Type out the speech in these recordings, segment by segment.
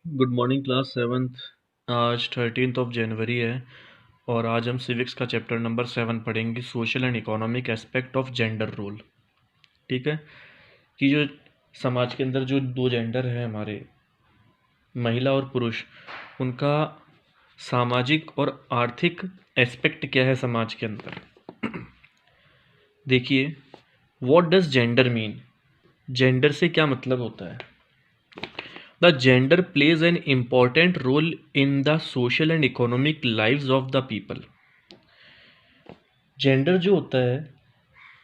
Good morning class seventh. आज 13 जनवरी है और आज हम सिविक्स का चैप्टर नंबर 7 पढ़ेंगे, social and economic aspect of gender role. ठीक है, कि जो समाज के अंदर जो दो जेंडर है हमारे, महिला और पुरुष, उनका सामाजिक और आर्थिक एस्पेक्ट क्या है समाज के अंदर। देखिए, what does gender mean. Gender से क्या मतलब होता है। The gender plays an important role in the social and economic lives of the people. Gender जो होता है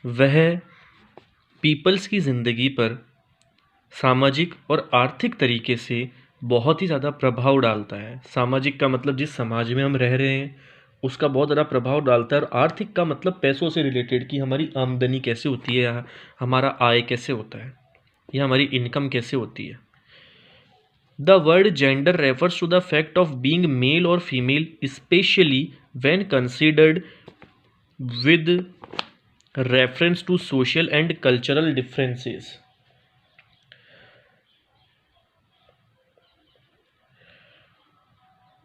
वह पीपल्स की ज़िंदगी पर सामाजिक और आर्थिक तरीके से बहुत ही ज़्यादा प्रभाव डालता है। सामाजिक का मतलब जिस समाज में हम रह रहे हैं उसका बहुत ज़्यादा प्रभाव डालता है, और आर्थिक का मतलब पैसों से रिलेटेड कि हमारी आमदनी कैसे होती है, या हमारा आय कैसे होता है, या हमारी इनकम कैसे होती है। The word gender refers to the fact of being male or female, especially when considered with reference to social and cultural differences.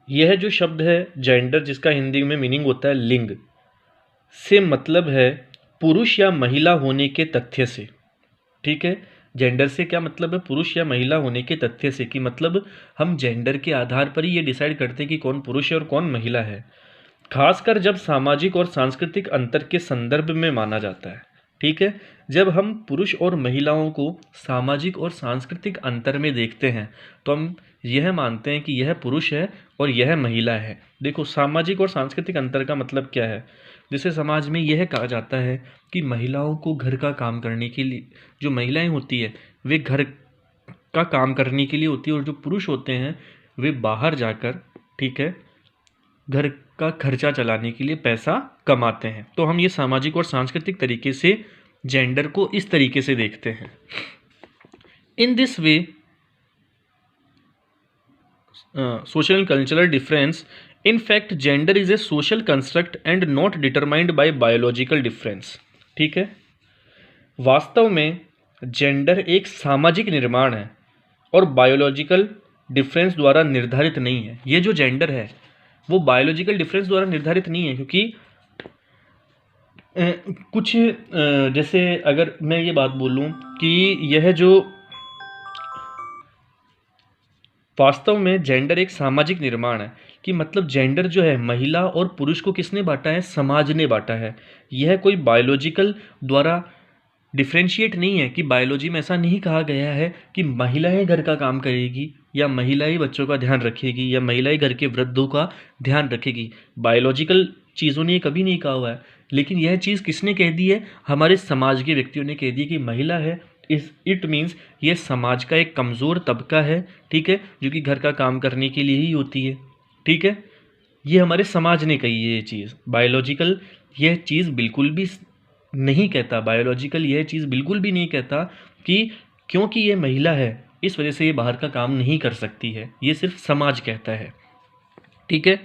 यह जो शब्द है जेंडर, जिसका हिंदी में मीनिंग होता है लिंग, से मतलब है पुरुष या महिला होने के तथ्य से। ठीक है, जेंडर से क्या मतलब है, पुरुष या महिला होने के तथ्य से, कि मतलब हम जेंडर के आधार पर ही ये डिसाइड करते हैं कि कौन पुरुष है और कौन महिला है, खासकर जब सामाजिक और सांस्कृतिक अंतर के संदर्भ में माना जाता है। ठीक है, जब हम पुरुष और महिलाओं को सामाजिक और सांस्कृतिक अंतर में देखते हैं तो हम यह मानते हैं कि यह पुरुष है और यह महिला है। देखो, सामाजिक और सांस्कृतिक अंतर का मतलब क्या है। जैसे समाज में यह कहा जाता है कि महिलाओं को घर का काम करने के लिए, जो महिलाएं होती है वे घर का काम करने के लिए होती है, और जो पुरुष होते हैं वे बाहर जाकर, ठीक है, घर का खर्चा चलाने के लिए पैसा कमाते हैं। तो हम ये सामाजिक और सांस्कृतिक तरीके से जेंडर को इस तरीके से देखते हैं। In this way social and cultural difference, in fact gender is a social construct and not determined by biological difference। ठीक है, वास्तव में जेंडर एक सामाजिक निर्माण है और बायोलॉजिकल डिफरेंस द्वारा निर्धारित नहीं है। ये जो जेंडर है वो बायोलॉजिकल डिफरेंस द्वारा निर्धारित नहीं है, क्योंकि कुछ जैसे अगर मैं ये बात बोलूं कि यह जो वास्तव में जेंडर एक सामाजिक निर्माण है, कि मतलब जेंडर जो है महिला और पुरुष को किसने बांटा है, समाज ने बांटा है। यह कोई बायोलॉजिकल द्वारा डिफ्रेंशिएट नहीं है, कि बायोलॉजी में ऐसा नहीं कहा गया है कि महिलाएं घर का काम करेगी या महिलाएं बच्चों का ध्यान रखेगी या महिलाएं घर के वृद्धों का ध्यान रखेगी। बायोलॉजिकल चीज़ों ने कभी नहीं कहा हुआ है, लेकिन यह चीज़ किसने कह दी है, हमारे समाज के व्यक्तियों ने कह दी कि महिला है, इट मीन्स ये समाज का एक कमज़ोर तबका है। ठीक है, जो कि घर का काम करने के लिए ही होती है। ठीक है, ये हमारे समाज ने कही है ये चीज़। बायोलॉजिकल यह चीज़ बिल्कुल भी नहीं कहता, बायोलॉजिकल यह चीज़ बिल्कुल भी नहीं कहता कि क्योंकि ये महिला है इस वजह से ये बाहर का काम नहीं कर सकती है। ये सिर्फ समाज कहता है। ठीक है,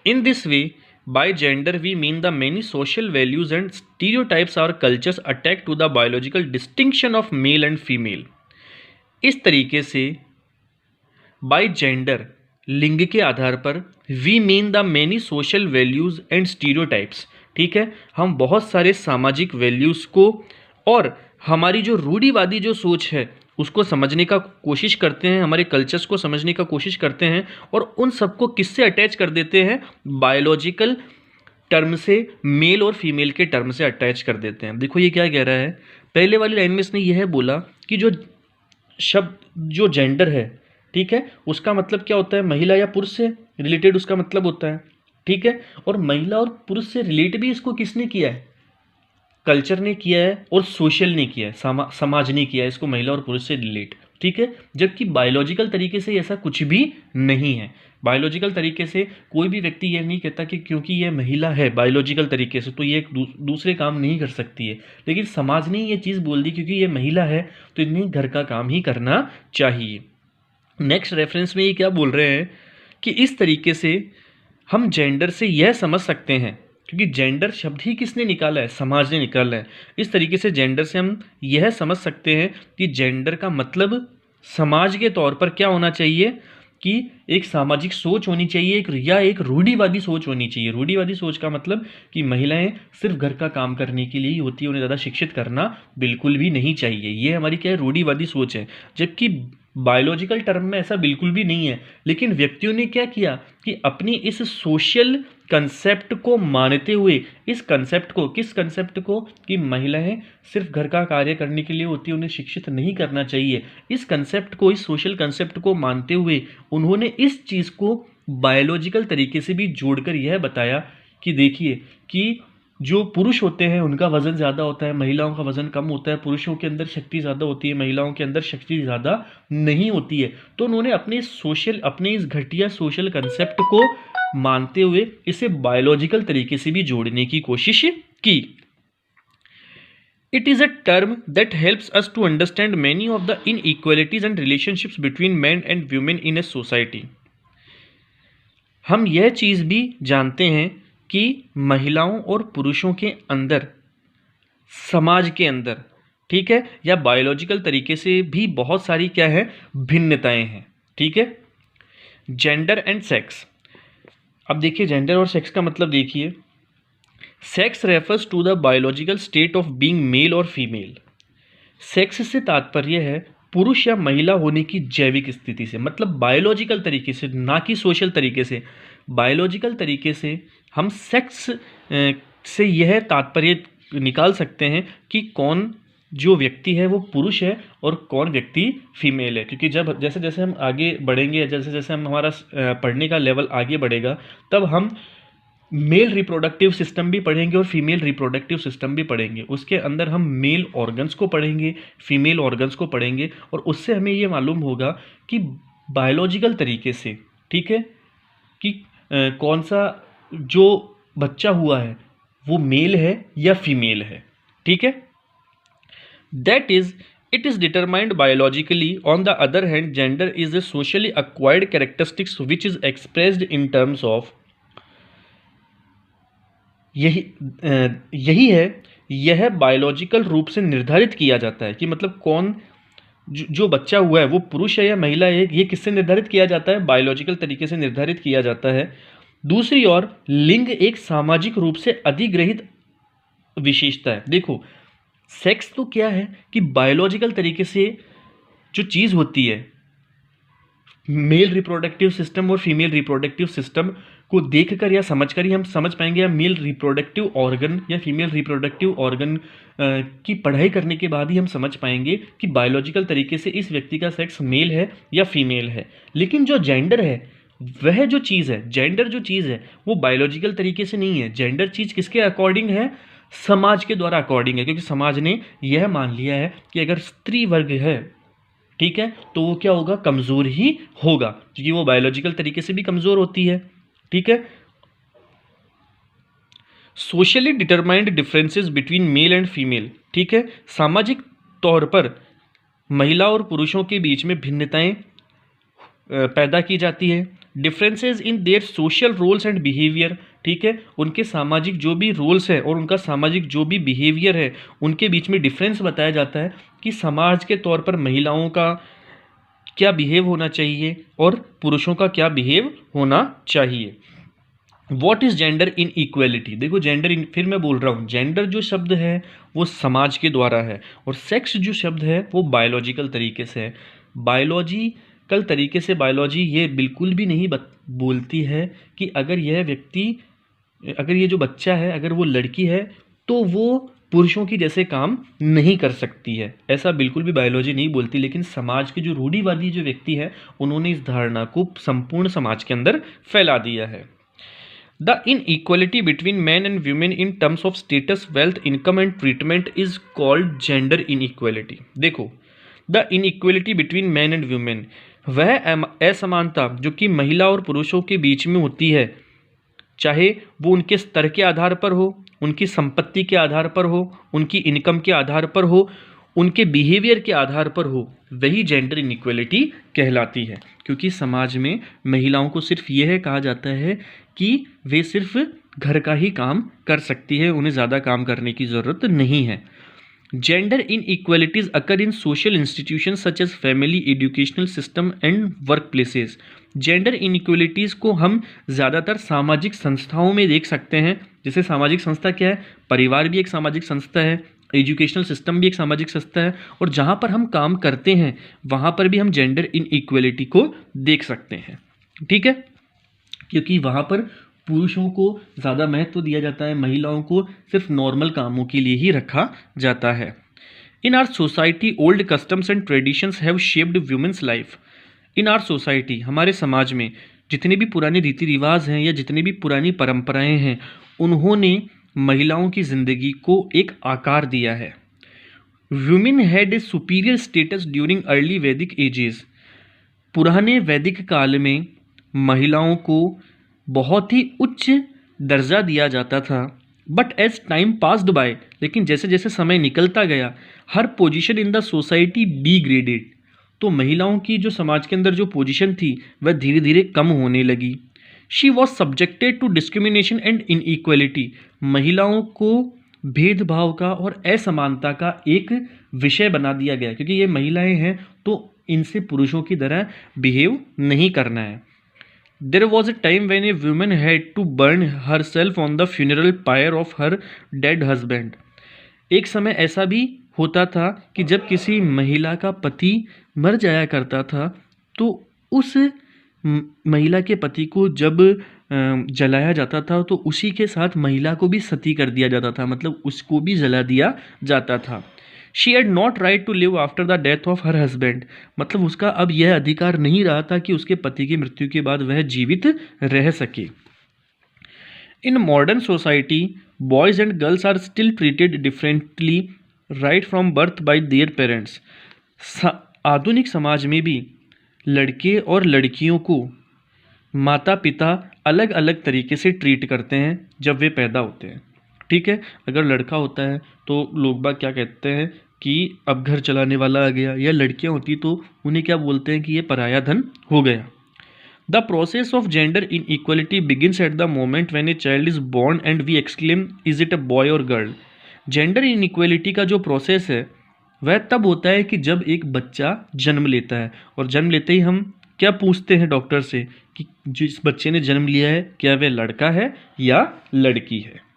in this way by gender we mean the many social values and stereotypes our cultures attach to the biological distinction of male and female। इस तरीके से by gender, लिंग के आधार पर, we mean the many social values and stereotypes। ठीक है, हम बहुत सारे सामाजिक वैल्यूज़ को और हमारी जो रूढ़िवादी जो सोच है उसको समझने का कोशिश करते हैं, हमारे कल्चर्स को समझने का कोशिश करते हैं, और उन सबको किससे अटैच कर देते हैं, बायोलॉजिकल टर्म से, मेल और फीमेल के टर्म से अटैच कर देते हैं। देखो ये क्या कह रहा है, पहले वाली लाइन में इसने यह बोला कि जो शब्द जो जेंडर है, ठीक है, उसका मतलब क्या होता है, महिला या पुरुष से रिलेटेड उसका मतलब होता है। ठीक है, और महिला और पुरुष से रिलेट भी इसको किसने किया है, कल्चर ने किया है और सोशल ने किया है, समाज ने किया है इसको महिला और पुरुष से रिलेट। ठीक है, जबकि बायोलॉजिकल तरीके से ऐसा कुछ भी नहीं है। बायोलॉजिकल तरीके से कोई भी व्यक्ति यह नहीं कहता कि क्योंकि यह महिला है बायोलॉजिकल तरीके से तो ये दूसरे काम नहीं कर सकती है, लेकिन समाज ने ये चीज़ बोल दी क्योंकि ये महिला है तो इन्हें घर का काम ही करना चाहिए। नेक्स्ट रेफरेंस में ये क्या बोल रहे हैं कि इस तरीके से हम जेंडर से यह समझ सकते हैं, क्योंकि जेंडर शब्द ही किसने निकाला है, समाज ने निकाला है। इस तरीके से जेंडर से हम यह समझ सकते हैं कि जेंडर का मतलब समाज के तौर पर क्या होना चाहिए, कि एक सामाजिक सोच होनी चाहिए, एक रूढ़िवादी सोच होनी चाहिए। रूढ़िवादी सोच का मतलब कि महिलाएं सिर्फ घर का काम करने के लिए ही होती है, उन्हें ज़्यादा शिक्षित करना बिल्कुल भी नहीं चाहिए। ये हमारी क्या है, रूढ़िवादी सोच है। जबकि बायोलॉजिकल टर्म में ऐसा बिल्कुल भी नहीं है, लेकिन व्यक्तियों ने क्या किया कि अपनी इस सोशल कंसेप्ट को मानते हुए, किस कंसेप्ट को कि महिलाएं सिर्फ घर का कार्य करने के लिए होती है, उन्हें शिक्षित नहीं करना चाहिए, इस कंसेप्ट को, इस सोशल कंसेप्ट को मानते हुए उन्होंने इस चीज़ को बायोलॉजिकल तरीके से भी जोड़कर यह बताया कि देखिए कि जो पुरुष होते हैं उनका वजन ज़्यादा होता है, महिलाओं का वजन कम होता है, पुरुषों के अंदर शक्ति ज़्यादा होती है, महिलाओं के अंदर शक्ति ज़्यादा नहीं होती है। तो उन्होंने अपने इस घटिया सोशल कंसेप्ट को मानते हुए इसे बायोलॉजिकल तरीके से भी जोड़ने की कोशिश की। It is a term that helps us to understand many of the inequalities and relationships between men and women in a society. हम यह चीज़ भी जानते हैं कि महिलाओं और पुरुषों के अंदर, समाज के अंदर, ठीक है, या बायोलॉजिकल तरीके से भी बहुत सारी क्या है, भिन्नताएं हैं। ठीक है। Gender and sex. अब देखिए जेंडर और सेक्स का मतलब देखिए, sex refers to the biological state of being male or female. Sex से तात्पर्य है पुरुष या महिला होने की जैविक स्थिति से, मतलब बायोलॉजिकल तरीके से, ना कि सोशल तरीके से। बायोलॉजिकल तरीके से हम सेक्स से यह तात्पर्य निकाल सकते हैं कि कौन जो व्यक्ति है वो पुरुष है और कौन व्यक्ति फीमेल है। क्योंकि जब जैसे जैसे हम आगे बढ़ेंगे, जैसे जैसे हम हमारा पढ़ने का लेवल आगे बढ़ेगा, तब हम मेल रिप्रोडक्टिव सिस्टम भी पढ़ेंगे और फीमेल रिप्रोडक्टिव सिस्टम भी पढ़ेंगे। उसके अंदर हम मेल ऑर्गन्स को पढ़ेंगे, फीमेल ऑर्गन्स को पढ़ेंगे, और उससे हमें ये मालूम होगा कि बायोलॉजिकल तरीके से, ठीक है, कि कौन सा जो बच्चा हुआ है वो मेल है या फीमेल है। ठीक है। That is it is determined biologically. On the other hand gender is a socially acquired characteristics which is expressed in terms of, यही है, यह बायोलॉजिकल रूप से निर्धारित किया जाता है कि मतलब कौन जो बच्चा हुआ है वो पुरुष है या महिला है। ये किससे निर्धारित किया जाता है, बायोलॉजिकल तरीके से निर्धारित किया जाता है। दूसरी ओर लिंग एक सामाजिक रूप से अधिग्रहित विशेषता है। देखो सेक्स तो क्या है कि बायोलॉजिकल तरीके से जो चीज़ होती है, मेल रिप्रोडक्टिव सिस्टम और फीमेल रिप्रोडक्टिव सिस्टम को देखकर या समझकर ही हम समझ पाएंगे, या मेल रिप्रोडक्टिव ऑर्गन या फीमेल रिप्रोडक्टिव ऑर्गन की पढ़ाई करने के बाद ही हम समझ पाएंगे कि बायोलॉजिकल तरीके से इस व्यक्ति का सेक्स मेल है या फीमेल है। लेकिन जो जेंडर है, वह जो चीज़ है, जेंडर जो चीज़ है वो बायोलॉजिकल तरीके से नहीं है। जेंडर चीज़ किसके अकॉर्डिंग है, समाज के द्वारा अकॉर्डिंग है। क्योंकि समाज ने यह मान लिया है कि अगर स्त्री वर्ग है, ठीक है, तो वो क्या होगा, कमज़ोर ही होगा, क्योंकि वो बायोलॉजिकल तरीके से भी कमज़ोर होती है। ठीक है। Socially determined differences between male and female. ठीक है, सामाजिक तौर पर महिला और पुरुषों के बीच में भिन्नताएं पैदा की जाती है। Differences in their social roles and behaviour. ठीक है, उनके सामाजिक जो भी रोल्स हैं और उनका सामाजिक जो भी बिहेवियर है, उनके बीच में डिफरेंस बताया जाता है कि समाज के तौर पर महिलाओं का क्या बिहेव होना चाहिए और पुरुषों का क्या बिहेव होना चाहिए। What is gender in equality. देखो जेंडर इन, फिर मैं बोल रहा हूँ, जेंडर जो शब्द है वो समाज के द्वारा है, और सेक्स जो शब्द है वो बायोलॉजिकल तरीके से है। बायोलॉजिकल तरीके से बायोलॉजी ये बिल्कुल भी नहीं बोलती है कि अगर यह व्यक्ति, अगर ये जो बच्चा है, अगर वो लड़की है तो वो पुरुषों की जैसे काम नहीं कर सकती है, ऐसा बिल्कुल भी बायोलॉजी नहीं बोलती। लेकिन समाज के जो रूढ़िवादी जो व्यक्ति है, उन्होंने इस धारणा को संपूर्ण समाज के अंदर फैला दिया है। The inequality between men and women in terms of status, wealth, income and treatment is called gender inequality. देखो, the inequality between men and women, वह असमानता जो कि महिला और पुरुषों के बीच में होती है, चाहे वो उनके स्तर के आधार पर हो, उनकी संपत्ति के आधार पर हो, उनकी इनकम के आधार पर हो, उनके बिहेवियर के आधार पर हो, वही जेंडर इनइक्वलिटी कहलाती है। क्योंकि समाज में महिलाओं को सिर्फ यह कहा जाता है कि वे सिर्फ घर का ही काम कर सकती है, उन्हें ज़्यादा काम करने की ज़रूरत नहीं है। Gender inequalities occur in social institution such as family, educational system and work places. Gender inequalities को हम ज़्यादातर सामाजिक संस्थाओं में देख सकते हैं। जैसे सामाजिक संस्था क्या है, परिवार भी एक सामाजिक संस्था है, एजुकेशनल सिस्टम भी एक सामाजिक संस्था है, और जहाँ पर हम काम करते हैं वहाँ पर भी हम जेंडर इनइक्वलिटी को देख सकते हैं। ठीक है, क्योंकि वहाँ पर पुरुषों को ज़्यादा महत्व दिया जाता है, महिलाओं को सिर्फ नॉर्मल कामों के लिए ही रखा जाता है। In our society old customs and traditions have shaped women's life. In our society, हमारे समाज में जितने भी पुराने रीति रिवाज हैं या जितनी भी पुरानी परंपराएं हैं, उन्होंने महिलाओं की ज़िंदगी को एक आकार दिया है। Women had a superior status during early वैदिक एजेस। पुराने वैदिक काल में महिलाओं को बहुत ही उच्च दर्जा दिया जाता था। But as time passed by, लेकिन जैसे जैसे समय निकलता गया, her position in the society degraded. तो महिलाओं की जो समाज के अंदर जो पोजीशन थी वह धीरे धीरे कम होने लगी। She was subjected to discrimination and inequality. महिलाओं को भेदभाव का और असमानता का एक विषय बना दिया गया, क्योंकि ये महिलाएं हैं तो इनसे पुरुषों की तरह बिहेव नहीं करना है। There was a time when a woman had to burn herself on the funeral pyre of her dead husband. एक समय ऐसा भी होता था कि जब किसी महिला का पति मर जाया करता था तो उस महिला के पति को जब जलाया जाता था तो उसी के साथ महिला को भी सती कर दिया जाता था, मतलब उसको भी जला दिया जाता था। She had not right to live after the death of her husband. मतलब उसका अब यह अधिकार नहीं रहा था कि उसके पति की मृत्यु के बाद वह जीवित रह सके। In modern society boys and girls are still treated differently right from birth by their parents. आधुनिक समाज में भी लड़के और लड़कियों को माता पिता अलग अलग तरीके से ट्रीट करते हैं जब वे पैदा होते हैं। ठीक है, अगर लड़का होता है तो लोग बाग क्या कहते हैं कि अब घर चलाने वाला आ गया, या लड़कियां होती तो उन्हें क्या बोलते हैं कि ये पराया धन हो गया। The process of gender inequality begins at the moment when a child is born and we exclaim is it a boy or girl. Gender inequality का जो प्रोसेस है वह तब होता है कि जब एक बच्चा जन्म लेता है, और जन्म लेते ही हम क्या पूछते हैं डॉक्टर से कि जिस बच्चे ने जन्म लिया है क्या वह लड़का है या लड़की है।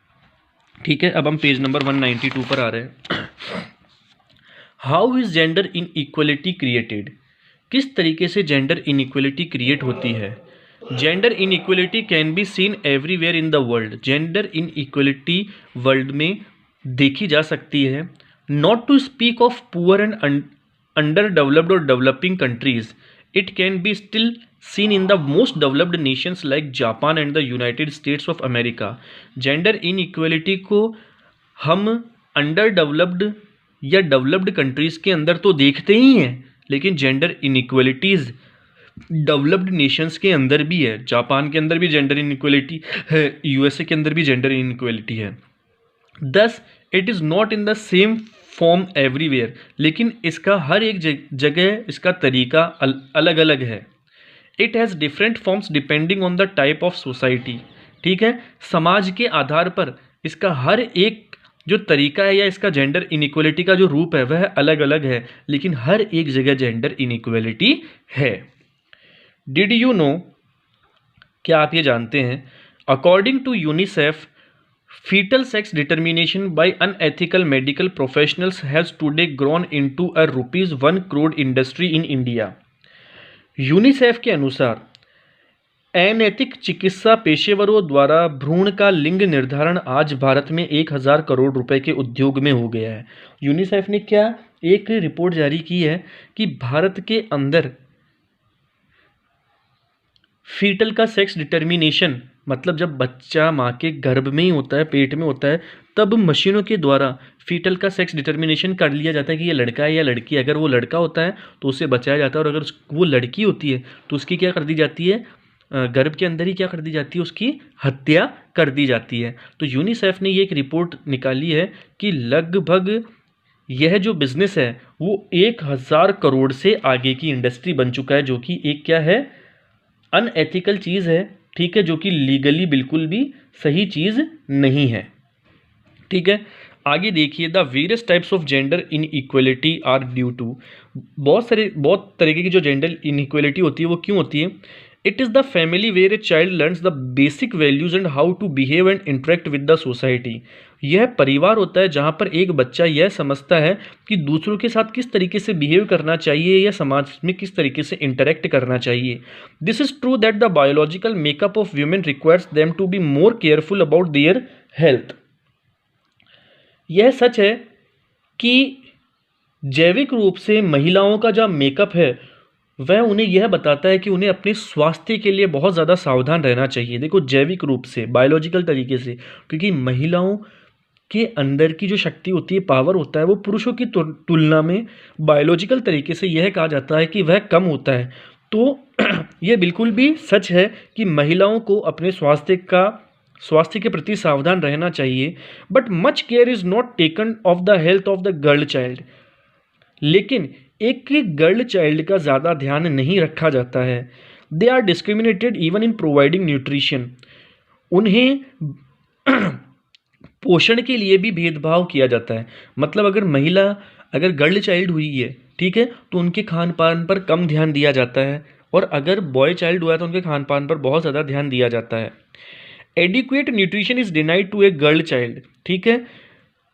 ठीक है, अब हम पेज नंबर 192 पर आ रहे हैं। How is gender inequality created. किस तरीके से जेंडर इन इक्वलिटी क्रिएट होती है। Gender inequality can be seen everywhere in the world. Gender inequality world में देखी जा सकती है। Not to speak of poor and underdeveloped or developing countries, it can be still seen in the most developed nations like Japan and the United States of America. Gender inequality को हम under developed या developed countries के अंदर तो देखते ही हैं, लेकिन gender inequalities developed Nations के अंदर भी है। जापान के अंदर भी जेंडर इनइक्वलिटी है, यूएसए के अंदर भी जेंडर इनइक्वलिटी है। Thus it is not in the same form everywhere, लेकिन इसका हर एक जगह इसका तरीका अलग अलग है। It has different forms depending on the type of society. ठीक है, समाज के आधार पर इसका हर एक जो तरीका है या इसका जेंडर इनइक्वलिटी का जो रूप है वह अलग अलग है, लेकिन हर एक जगह जेंडर इनइक्वलिटी है। डिड यू नो, क्या आप ये जानते हैं, according to UNICEF fetal sex determination by unethical medical professionals has today grown into a ₹1 crore industry in India. UNICEF के अनुसार अनैतिक चिकित्सा पेशेवरों द्वारा भ्रूण का लिंग निर्धारण आज भारत में 1000 करोड़ रुपए के उद्योग में हो गया है। यूनिसेफ ने क्या एक रिपोर्ट जारी की है कि भारत के अंदर फीटल का सेक्स डिटर्मिनेशन, मतलब जब बच्चा माँ के गर्भ में ही होता है, पेट में होता है, तब मशीनों के द्वारा फीटल का सेक्स डिटर्मिनेशन कर लिया जाता है कि ये लड़का है या लड़की है। अगर वो लड़का होता है तो उसे बचाया जाता है, और अगर वो लड़की होती है तो उसकी क्या कर दी जाती है, गर्भ के अंदर ही क्या कर दी जाती है, उसकी हत्या कर दी जाती है। तो यूनिसेफ ने ये एक रिपोर्ट निकाली है कि लगभग यह जो बिज़नेस है वो 1000 करोड़ से आगे की इंडस्ट्री बन चुका है, जो कि एक क्या है, अनएथिकल चीज़ है। ठीक है, जो कि लीगली बिल्कुल भी सही चीज़ नहीं है। ठीक है, आगे देखिए, the various types of gender inequality are due to, बहुत तरीके की जो जेंडर इन इक्वलिटी होती है वो क्यों होती है। It is the family where a child learns the basic values and how to behave and interact with the society. यह परिवार होता है जहाँ पर एक बच्चा यह समझता है कि दूसरों के साथ किस तरीके से बिहेव करना चाहिए या समाज में किस तरीके से इंटरेक्ट करना चाहिए। This is true that the biological makeup of women requires them to be more careful about their health. यह सच है कि जैविक रूप से महिलाओं का जो मेकअप है वह उन्हें यह बताता है कि उन्हें अपने स्वास्थ्य के लिए बहुत ज़्यादा सावधान रहना चाहिए। देखो, जैविक रूप से, बायोलॉजिकल तरीके से, क्योंकि महिलाओं के अंदर की जो शक्ति होती है, पावर होता है, वो पुरुषों की तुलना में बायोलॉजिकल तरीके से यह कहा जाता है कि वह कम होता है। तो यह बिल्कुल भी सच है कि महिलाओं को अपने स्वास्थ्य के प्रति सावधान रहना चाहिए। But much care is not taken of the health of the girl child. लेकिन एक गर्ल चाइल्ड का ज़्यादा ध्यान नहीं रखा जाता है। They are discriminated even in providing nutrition. उन्हें पोषण के लिए भी भेदभाव किया जाता है। मतलब अगर गर्ल चाइल्ड हुई है, ठीक है, तो उनके खान पान पर कम ध्यान दिया जाता है, और अगर बॉय चाइल्ड हुआ है तो उनके खान पान पर बहुत ज़्यादा ध्यान दिया जाता है। Adequate nutrition is denied to a girl child. ठीक है,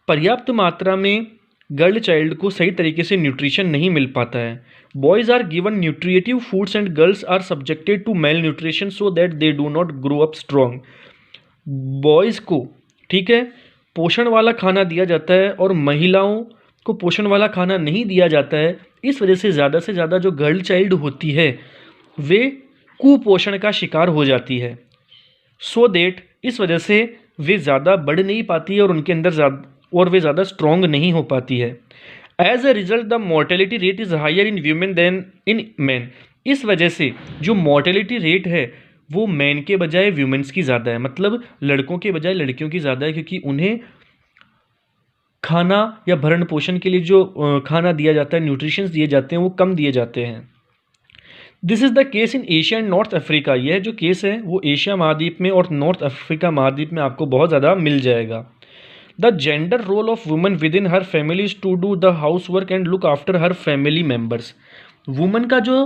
पर्याप्त मात्रा में गर्ल चाइल्ड को सही तरीके से न्यूट्रिशन नहीं मिल पाता है। Boys are given nutritive foods and girls are subjected to malnutrition so that they do not grow up strong. Boys को, ठीक है, पोषण वाला खाना दिया जाता है और महिलाओं को पोषण वाला खाना नहीं दिया जाता है। इस वजह से ज़्यादा जो गर्ल चाइल्ड होती है वे कुपोषण का शिकार हो जाती है। सो दैट इस वजह से वे ज़्यादा बढ़ नहीं पाती है और उनके अंदर वे ज़्यादा स्ट्रॉन्ग नहीं हो पाती है। As a result the mortality rate is higher in women than in man. इस वजह से जो मोर्टेलिटी रेट है वो मैन के बजाय वीमेंस की ज़्यादा है। मतलब लड़कों के बजाय लड़कियों की ज़्यादा है, क्योंकि उन्हें खाना या भरण पोषण के लिए जो खाना दिया जाता है, न्यूट्रिशंस दिए जाते हैं, वो कम दिए जाते हैं। This is the case in Asia and north Africa. यह जो केस है वो एशिया महाद्वीप में और नॉर्थ अफ्रीका महाद्वीप में आपको बहुत ज़्यादा मिल जाएगा। The gender role of woman within her family is to do the house work and look after her family members. Woman का जो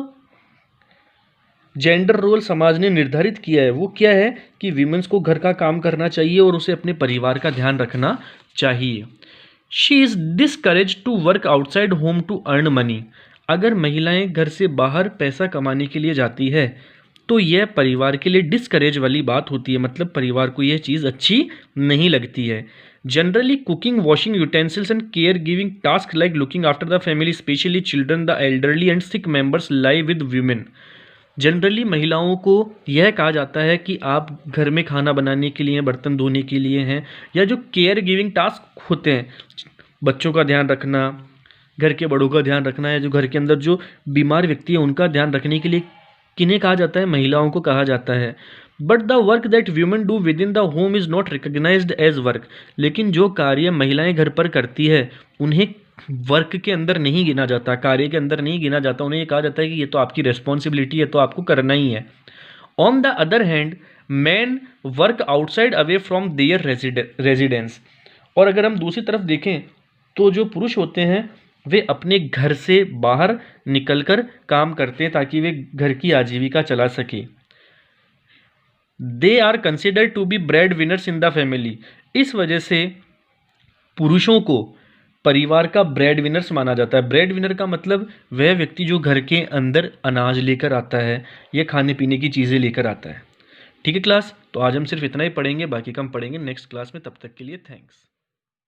जेंडर रोल समाज ने निर्धारित किया है वो क्या है कि वीमेंस को घर का काम करना चाहिए और उसे अपने परिवार का ध्यान रखना चाहिए। She is discourage to work outside home to earn money. अगर महिलाएं घर से बाहर पैसा कमाने के लिए जाती है तो यह परिवार के लिए डिस्करेज वाली बात होती है। मतलब परिवार को यह चीज़ अच्छी नहीं लगती है। Generally cooking, washing utensils and care giving task like looking after the family, specially children, the elderly and sick members lie with women. Generally महिलाओं को यह कहा जाता है कि आप घर में खाना बनाने के लिए, बर्तन धोने के लिए हैं, या जो केयर गिविंग टास्क होते हैं, बच्चों का ध्यान रखना, घर के बड़ों का ध्यान रखना, या जो घर के अंदर जो बीमार व्यक्ति है उनका ध्यान रखने के लिए किन्हें कहा जाता है? महिलाओं को कहा जाता है। But the work that women do within the home is not recognised as work. लेकिन जो कार्य महिलाएं घर पर करती है उन्हें वर्क के अंदर नहीं गिना जाता, कार्य के अंदर नहीं गिना जाता। उन्हें ये कहा जाता है कि ये तो आपकी रिस्पॉन्सिबिलिटी है, तो आपको करना ही है। On the other hand man work outside away from their residence. और अगर हम दूसरी तरफ देखें तो जो पुरुष होते हैं वे अपने घर से बाहर निकलकर काम करते हैं ताकि वे घर की आजीविका चला सके। They are considered to be bread winners in the family. इस वजह से पुरुषों को परिवार का ब्रेड विनर्स माना जाता है। ब्रेड विनर का मतलब वह व्यक्ति जो घर के अंदर अनाज लेकर आता है या खाने पीने की चीज़ें लेकर आता है। ठीक है क्लास, तो आज हम सिर्फ इतना ही पढ़ेंगे, बाकी का हम पढ़ेंगे नेक्स्ट क्लास में। तब तक के लिए थैंक्स।